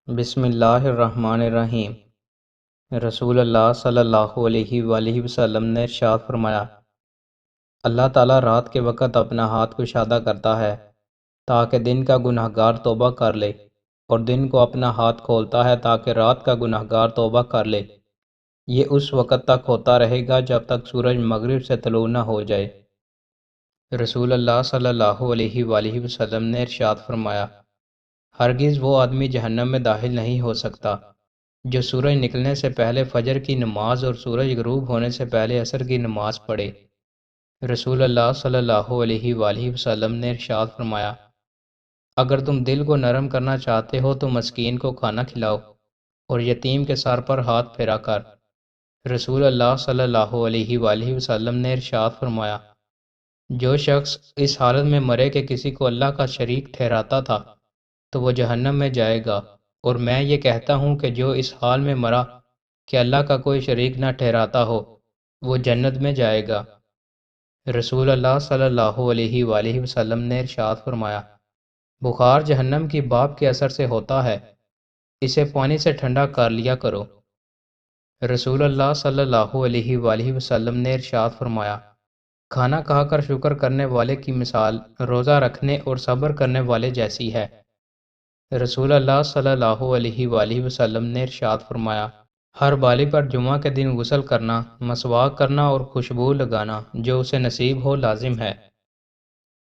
بسم اللہ الرحمن الرحیم۔ رسول اللہ صلی اللہ علیہ وآلہ وسلم نے ارشاد فرمایا، اللہ تعالیٰ رات کے وقت اپنا ہاتھ کشادہ کرتا ہے تاکہ دن کا گناہگار توبہ کر لے، اور دن کو اپنا ہاتھ کھولتا ہے تاکہ رات کا گناہگار توبہ کر لے۔ یہ اس وقت تک ہوتا رہے گا جب تک سورج مغرب سے طلوع نہ ہو جائے۔ رسول اللہ صلی اللہ علیہ وآلہ وسلم نے ارشاد فرمایا، ہرگز وہ آدمی جہنم میں داخل نہیں ہو سکتا جو سورج نکلنے سے پہلے فجر کی نماز اور سورج غروب ہونے سے پہلے عصر کی نماز پڑھے۔ رسول اللہ صلی اللہ علیہ وآلہ وسلم نے ارشاد فرمایا، اگر تم دل کو نرم کرنا چاہتے ہو تو مسکین کو کھانا کھلاؤ اور یتیم کے سر پر ہاتھ پھیرا کر۔ رسول اللہ صلی اللہ علیہ وآلہ وسلم نے ارشاد فرمایا، جو شخص اس حالت میں مرے کہ کسی کو اللہ کا شریک ٹھہراتا تھا تو وہ جہنم میں جائے گا، اور میں یہ کہتا ہوں کہ جو اس حال میں مرا کہ اللہ کا کوئی شریک نہ ٹھہراتا ہو وہ جنت میں جائے گا۔ رسول اللہ صلی اللہ علیہ وآلہ وسلم نے ارشاد فرمایا، بخار جہنم کی بھاپ کے اثر سے ہوتا ہے، اسے پانی سے ٹھنڈا کر لیا کرو۔ رسول اللہ صلی اللہ علیہ وآلہ وسلم نے ارشاد فرمایا، کھانا کھا کر شکر کرنے والے کی مثال روزہ رکھنے اور صبر کرنے والے جیسی ہے۔ رسول اللہ صلی اللہ علیہ وآلہ وسلم نے ارشاد فرمایا، ہر بالغ پر جمعہ کے دن غسل کرنا، مسواک کرنا اور خوشبو لگانا جو اسے نصیب ہو لازم ہے۔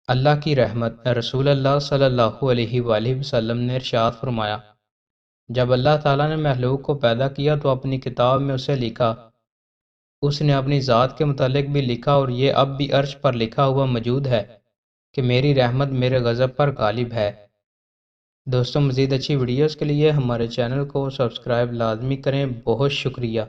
اللہ کی رحمت۔ رسول اللہ صلی اللہ علیہ وآلہ وسلم نے ارشاد فرمایا، جب اللہ تعالیٰ نے مخلوق کو پیدا کیا تو اپنی کتاب میں اسے لکھا، اس نے اپنی ذات کے متعلق بھی لکھا اور یہ اب بھی عرش پر لکھا ہوا موجود ہے کہ میری رحمت میرے غضب پر غالب ہے۔ دوستوں، مزید اچھی ویڈیوز کے لیے ہمارے چینل کو سبسکرائب لازمی کریں۔ بہت شکریہ۔